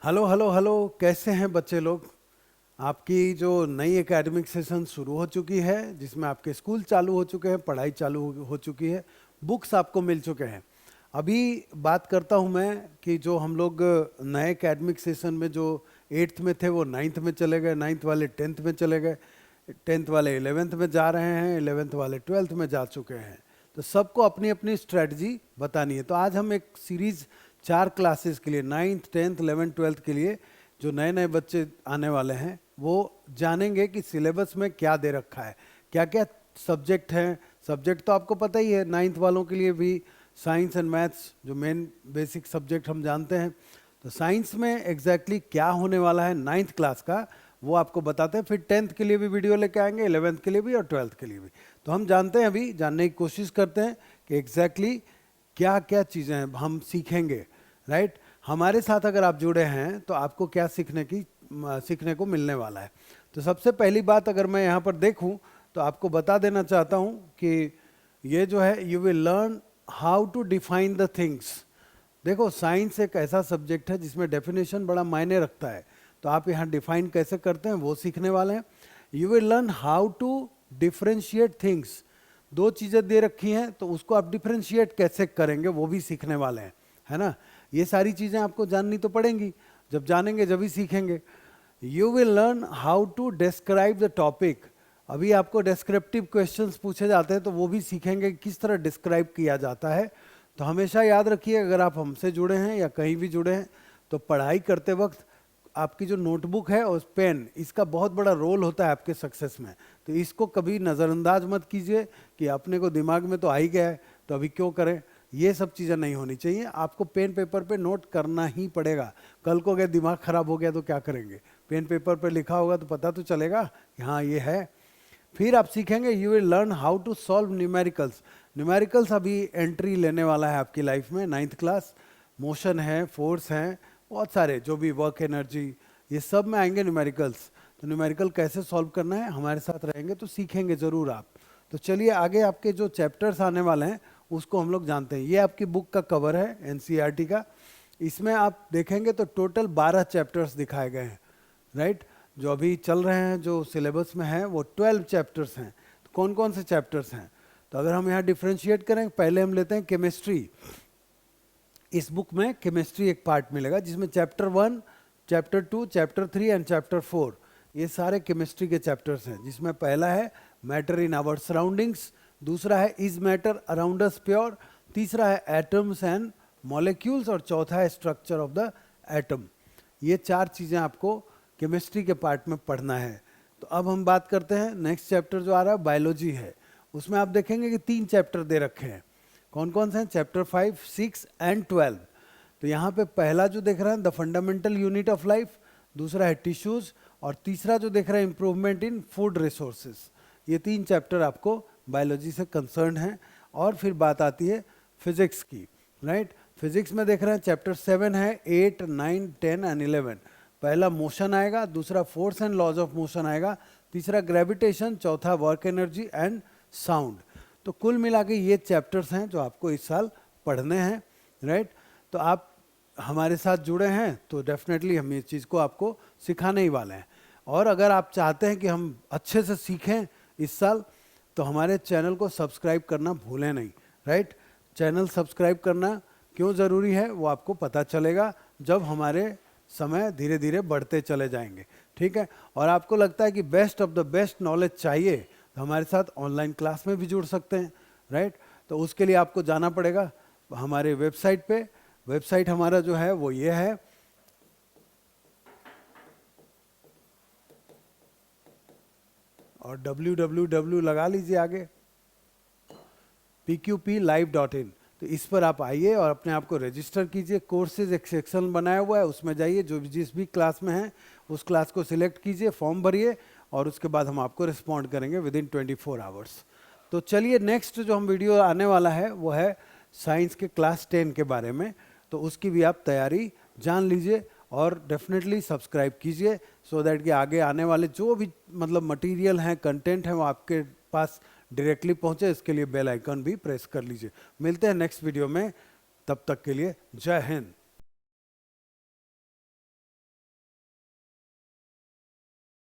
Hello hello hello, कैसे हैं बच्चे लोग। आपकी जो नई एकेडमिक सेशन शुरू हो चुकी है, जिसमें आपके स्कूल चालू हो चुके हैं, पढ़ाई चालू हो चुकी है, बुक्स आपको मिल चुके हैं। अभी बात करता हूं मैं कि जो हम लोग नए एकेडमिक सेशन में जो 8th में थे वो 9th में चले गए, 9th वाले 10th में चले गए, 10th वाले 11th में जा रहे हैं, 11th वाले 12th में जा चुके हैं। तो सबको अपनी अपनी स्ट्रेटजी बतानी है। तो आज हम एक सीरीज 4 क्लासेस के लिए 9th 10th 11th 12th के लिए जो नए नए बच्चे आने वाले हैं वो जानेंगे कि सिलेबस में क्या दे रखा है, क्या क्या सब्जेक्ट हैं। सब्जेक्ट तो आपको पता ही है, 9th वालों के लिए भी साइंस एंड मैथ्स जो मेन बेसिक सब्जेक्ट हम जानते हैं। तो साइंस में एग्जैक्टली क्या होने वाला है 9th क्लास का वो आपको बताते हैं। फिर 10th के लिए भी वीडियो लेके आएंगे, 11th के लिए भी और 12th के लिए भी। तो हम जानते हैं, अभी जानने की कोशिश करते हैं कि एग्जैक्टली क्या क्या चीज़ें हैं हम सीखेंगे। राइट, हमारे साथ अगर आप जुड़े हैं तो आपको क्या सीखने को मिलने वाला है। तो सबसे पहली बात अगर मैं यहाँ पर देखूँ तो आपको बता देना चाहता हूँ कि ये जो है you will learn how to define the things. देखो, साइंस एक ऐसा सब्जेक्ट है जिसमें डेफिनेशन बड़ा मायने रखता है। तो आप यहाँ डिफाइन कैसे करते हैं वो सीखने वाले हैं। You will learn how to differentiate things. दो चीज़ें दे रखी हैं तो उसको आप डिफरेंशिएट कैसे करेंगे वो भी सीखने वाले हैं, है ना। ये सारी चीज़ें आपको जाननी तो पड़ेंगी, जब जानेंगे जब ही सीखेंगे। You will learn how to describe the topic. अभी आपको डिस्क्रिप्टिव क्वेश्चंस पूछे जाते हैं तो वो भी सीखेंगे किस तरह डिस्क्राइब किया जाता है। तो हमेशा याद रखिए, अगर आप हमसे जुड़े हैं या कहीं भी जुड़े हैं तो पढ़ाई करते वक्त आपकी जो नोटबुक है और पेन, इसका बहुत बड़ा रोल होता है आपके सक्सेस में। तो इसको कभी नज़रअंदाज मत कीजिए कि अपने को दिमाग में तो आ ही गया है तो अभी क्यों करें। ये सब चीज़ें नहीं होनी चाहिए। आपको पेन पेपर पे नोट करना ही पड़ेगा। कल को अगर दिमाग खराब हो गया तो क्या करेंगे। पेन पेपर पे लिखा होगा तो पता तो चलेगा कि हाँ ये है। फिर आप सीखेंगे, you will learn how to solve numericals. Numericals अभी एंट्री लेने वाला है आपकी लाइफ में, 9th क्लास। मोशन है, फोर्स हैं, बहुत सारे जो भी वर्क एनर्जी, ये सब में आएंगे न्यूमेरिकल्स। तो न्यूमेरिकल कैसे सॉल्व करना है, हमारे साथ रहेंगे तो सीखेंगे ज़रूर आप। तो चलिए आगे आपके जो चैप्टर्स आने वाले हैं उसको हम लोग जानते हैं। ये आपकी बुक का कवर है एनसीईआरटी का। इसमें आप देखेंगे तो टोटल 12 चैप्टर्स दिखाए गए हैं। राइट, जो अभी चल रहे हैं जो सिलेबस में है वो 12 चैप्टर्स हैं। तो कौन कौन से चैप्टर्स हैं, तो अगर हम यहाँ डिफ्रेंशिएट करें, पहले हम लेते हैं केमिस्ट्री। इस बुक में केमिस्ट्री एक पार्ट मिलेगा जिसमें chapter 1, chapter 2, chapter 3 and chapter 4 ये सारे केमिस्ट्री के चैप्टर्स हैं। जिसमें पहला है मैटर इन आवर सराउंडिंग्स, दूसरा है is matter around us pure, तीसरा है एटम्स एंड मॉलिक्यूल्स और चौथा है स्ट्रक्चर ऑफ द एटम। ये 4 चीज़ें आपको केमिस्ट्री के पार्ट में पढ़ना है। तो अब हम बात करते हैं नेक्स्ट चैप्टर जो आ रहा है बायोलॉजी है। उसमें आप देखेंगे कि 3 चैप्टर दे रखे हैं। कौन कौन से हैं, चैप्टर 5, 6 एंड 12। तो यहाँ पे पहला जो देख रहे हैं the fundamental unit of life, दूसरा है टिश्यूज और तीसरा जो देख रहे हैं इम्प्रूवमेंट इन फूड रिसोर्सेज। ये 3 चैप्टर आपको बायोलॉजी से कंसर्न हैं। और फिर बात आती है फिजिक्स की। राइट, फिजिक्स में देख रहे हैं चैप्टर 7 है, 8, 9, 10 एंड 11। पहला मोशन आएगा, दूसरा force and laws of motion आएगा, तीसरा ग्रेविटेशन, चौथा वर्क एनर्जी एंड साउंड। तो कुल मिला के ये चैप्टर्स हैं जो आपको इस साल पढ़ने हैं। राइट, तो आप हमारे साथ जुड़े हैं तो डेफिनेटली हम इस चीज़ को आपको सिखाने ही वाले हैं। और अगर आप चाहते हैं कि हम अच्छे से सीखें इस साल तो हमारे चैनल को सब्सक्राइब करना भूलें नहीं। राइट, चैनल सब्सक्राइब करना क्यों ज़रूरी है वो आपको पता चलेगा जब हमारे समय धीरे धीरे बढ़ते चले जाएंगे। ठीक है, और आपको लगता है कि best of the best knowledge चाहिए तो हमारे साथ ऑनलाइन क्लास में भी जुड़ सकते हैं। राइट, तो उसके लिए आपको जाना पड़ेगा हमारे वेबसाइट पे। वेबसाइट हमारा जो है वो ये है, और www लगा लीजिए आगे, pqplive.in। तो इस पर आप आइए और अपने आप को रजिस्टर कीजिए। कोर्सेज एक सेक्शन बनाया हुआ है, उसमें जाइए, जो जिस भी क्लास में है उस क्लास को सिलेक्ट कीजिए, फॉर्म भरिए और उसके बाद हम आपको रिस्पॉन्ड करेंगे विद इन 24 आवर्स। तो चलिए नेक्स्ट जो हम वीडियो आने वाला है वो है साइंस के क्लास 10 के बारे में। तो उसकी भी आप तैयारी जान लीजिए और डेफिनेटली सब्सक्राइब कीजिए सो दैट कि आगे आने वाले जो भी मतलब मटेरियल हैं, कंटेंट हैं, वो आपके पास डायरेक्टली पहुंचे। इसके लिए बेल आइकन भी प्रेस कर लीजिए। मिलते हैं नेक्स्ट वीडियो में, तब तक के लिए जय हिंद।